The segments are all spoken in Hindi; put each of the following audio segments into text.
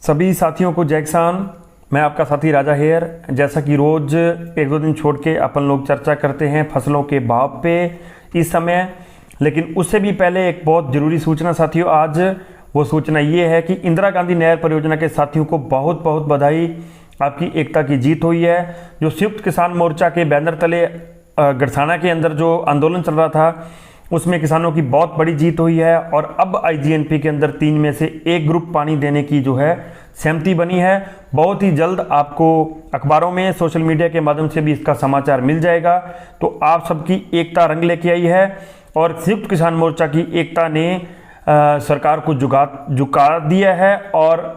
सभी साथियों को जय किसान। मैं आपका साथी राजा हेयर। जैसा कि रोज़ एक दो दिन छोड़ के अपन लोग चर्चा करते हैं फसलों के भाव पे इस समय, लेकिन उससे भी पहले एक बहुत ज़रूरी सूचना साथियों। आज वो सूचना ये है कि इंदिरा गांधी नहर परियोजना के साथियों को बहुत बहुत बधाई। आपकी एकता की जीत हुई है। जो संयुक्त किसान मोर्चा के बैनर तले गड़साना के अंदर जो आंदोलन चल रहा था उसमें किसानों की बहुत बड़ी जीत हुई है और अब आईजीएनपी के अंदर 3 में से 1 ग्रुप पानी देने की जो है सहमति बनी है। बहुत ही जल्द आपको अखबारों में सोशल मीडिया के माध्यम से भी इसका समाचार मिल जाएगा। तो आप सबकी एकता रंग लेके आई है और संयुक्त किसान मोर्चा की एकता ने सरकार को झुका दिया है और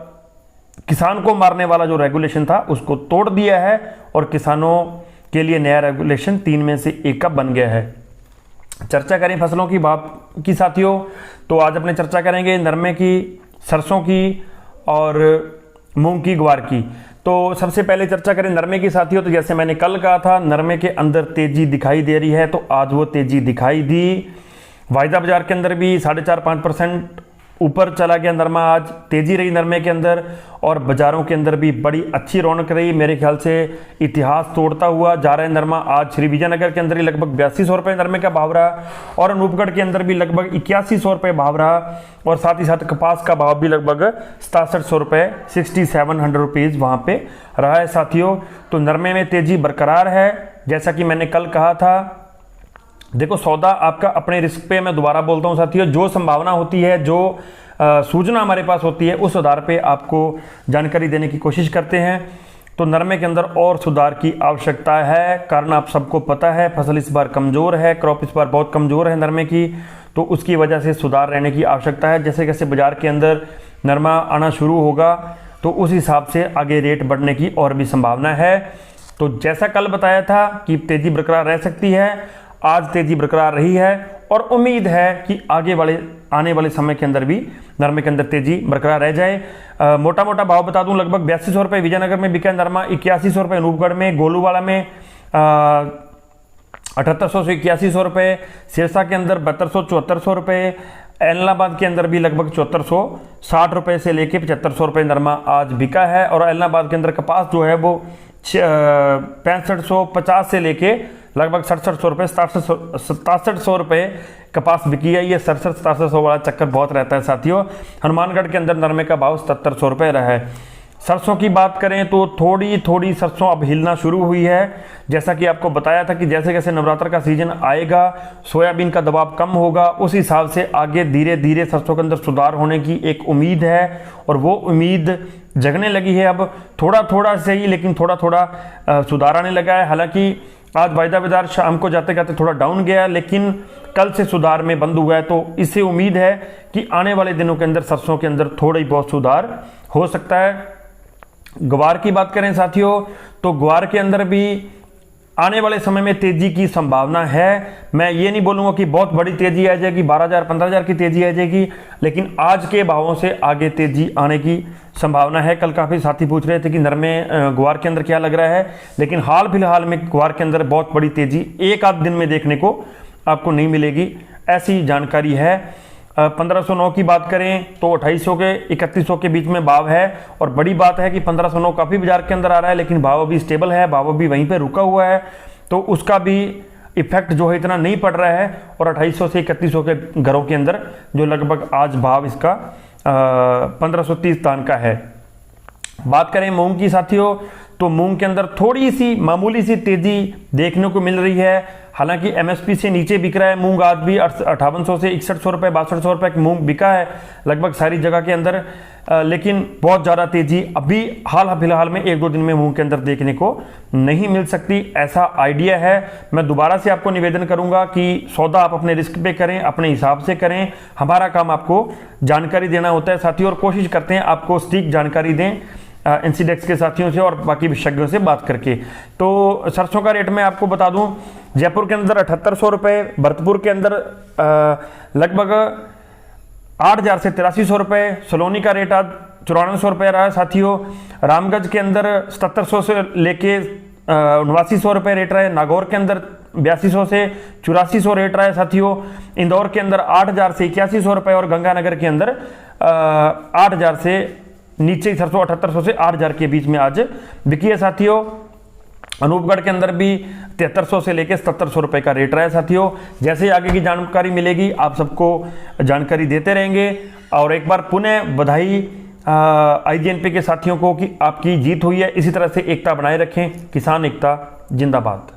किसान को मारने वाला जो रेगुलेशन था उसको तोड़ दिया है और किसानों के लिए नया रेगुलेशन 3 में से 1 का बन गया है। चर्चा करें फसलों की भाव की साथियों, तो आज अपने चर्चा करेंगे नरमे की, सरसों की और मूंग की, ग्वार की। तो सबसे पहले चर्चा करें नरमे की साथियों। तो जैसे मैंने कल कहा था नरमे के अंदर तेजी दिखाई दे रही है, तो आज वो तेजी दिखाई दी। वायदा बाजार के अंदर भी 4.5-5% ऊपर चला गया नरमा। आज तेजी रही नरमे के अंदर और बाजारों के अंदर भी बड़ी अच्छी रौनक रही। मेरे ख्याल से इतिहास तोड़ता हुआ जा रहा है नरमा। आज श्री विजयनगर के अंदर ही लगभग 8200 रुपये नरमे का भाव रहा और अनूपगढ़ के अंदर भी लगभग 8100 रुपये भाव रहा और साथ ही साथ कपास का भाव भी लगभग 6700 रुपये 6700 रुपीज़ वहाँ पे रहा है साथियों। तो नरमे में तेजी बरकरार है। जैसा कि मैंने कल कहा था, देखो सौदा आपका अपने रिस्क पे, मैं दोबारा बोलता हूँ साथियों, जो संभावना होती है, जो सूचना हमारे पास होती है उस आधार पे आपको जानकारी देने की कोशिश करते हैं। तो नरमे के अंदर और सुधार की आवश्यकता है, कारण आप सबको पता है फसल इस बार कमज़ोर है, क्रॉप इस बार बहुत कमज़ोर है नरमे की, तो उसकी वजह से सुधार रहने की आवश्यकता है। जैसे जैसे बाजार के अंदर नरमा आना शुरू होगा तो उस हिसाब से आगे रेट बढ़ने की और भी संभावना है। तो जैसा कल बताया था कि तेज़ी बरकरार रह सकती है, आज तेजी बरकरार रही है और उम्मीद है कि आने वाले समय के अंदर भी नरमे के अंदर तेजी बरकरार रह जाए। मोटा मोटा भाव बता दूं, लगभग 8200 रुपये विजयनगर में बिका नरमा, 8100 रुपये अनूपगढ़ में, गोलूवाला में 7800 से 8100 रुपये, सिरसा के अंदर 7200-7400 रुपये, एलनाबाद के अंदर भी लगभग 7460 रुपये से लेके 7500 रुपये नरमा आज बिका है। और एलनाबाद के अंदर कपास जो है वो 6550 से लेके लगभग 6700 रुपये 6700 रुपये कपास बिकी है। ये 6700 वाला चक्कर बहुत रहता है साथियों। हनुमानगढ़ के अंदर नरमे का भाव 7700 रुपये रहा है। सरसों की बात करें तो थोड़ी थोड़ी सरसों अब हिलना शुरू हुई है। जैसा कि आपको बताया था कि जैसे जैसे नवरात्र का सीजन आएगा सोयाबीन का दबाव कम होगा, उस हिसाब से आगे धीरे धीरे सरसों के अंदर सुधार होने की एक उम्मीद है और वो उम्मीद जगने लगी है। अब थोड़ा थोड़ा सही लेकिन थोड़ा थोड़ा सुधार आने लगा है। हालांकि आज वायदा बाजार शाम को जाते जाते थोड़ा डाउन गया, लेकिन कल से सुधार में बंद हुआ है। तो इससे उम्मीद है कि आने वाले दिनों के अंदर सरसों के अंदर थोड़ा ही बहुत सुधार हो सकता है। ग्वार की बात करें साथियों, तो ग्वार के अंदर भी आने वाले समय में तेजी की संभावना है। मैं ये नहीं बोलूँगा कि बहुत बड़ी तेजी आ जाएगी, 12,000-15,000 की तेजी आ जाएगी, लेकिन आज के भावों से आगे तेजी आने की संभावना है। कल काफ़ी साथी पूछ रहे थे कि नरमे ग्वार के अंदर क्या लग रहा है, लेकिन हाल फिलहाल में ग्वार के अंदर बहुत बड़ी तेजी एक आध दिन में देखने को आपको नहीं मिलेगी, ऐसी जानकारी है। 1509 की बात करें तो 2800 के 3100 के बीच में भाव है और बड़ी बात है कि 1509 काफ़ी बाजार के अंदर आ रहा है, लेकिन भाव अभी स्टेबल है, भाव अभी वहीं पे रुका हुआ है, तो उसका भी इफेक्ट जो है इतना नहीं पड़ रहा है। और 2800 से 3100 के घरों के अंदर जो लगभग आज भाव इसका 1530 तान का है। बात करें मूंग की साथियों, तो मूंग के अंदर थोड़ी सी मामूली सी तेजी देखने को मिल रही है। हालांकि एमएसपी से नीचे बिक रहा है मूंग, आज भी 5800 से 6100 रुपये 6200 रुपये का मूंग बिका है लगभग सारी जगह के अंदर, लेकिन बहुत ज़्यादा तेजी अभी हाल फिलहाल में 1-2 दिन में मूंग के अंदर देखने को नहीं मिल सकती, ऐसा आइडिया है। मैं दोबारा से आपको निवेदन करूंगा कि सौदा आप अपने रिस्क पे करें, अपने हिसाब से करें। हमारा काम आपको जानकारी देना होता है साथियों और कोशिश करते हैं आपको सटीक जानकारी दें इंसीडेक्स के साथियों से और बाकी विशेषज्ञों से बात करके। तो सरसों का रेट मैं आपको बता दूं, जयपुर के अंदर 7800 रुपये, भरतपुर के अंदर लगभग 8000 से 8300 रुपये, सलोनी का रेट आज 9400 रुपये रहा है साथियों। रामगंज के अंदर 7700 से लेके 8900 रुपये रेट रहा है। नागौर के अंदर 8200 से 8400 रेट रहा है साथियों। इंदौर के अंदर 8000 से 8100 रुपये और गंगानगर के अंदर 8000 से नीचे ही सरसों 7800 से 8000 के बीच में आज बिकी है साथियों। अनूपगढ़ के अंदर भी 7300 से लेकर 7700 रुपए का रेट रहा है साथियों। जैसे आगे की जानकारी मिलेगी आप सबको जानकारी देते रहेंगे। और एक बार पुनः बधाई IJNP के साथियों को कि आपकी जीत हुई है। इसी तरह से एकता बनाए रखें। किसान एकता जिंदाबाद।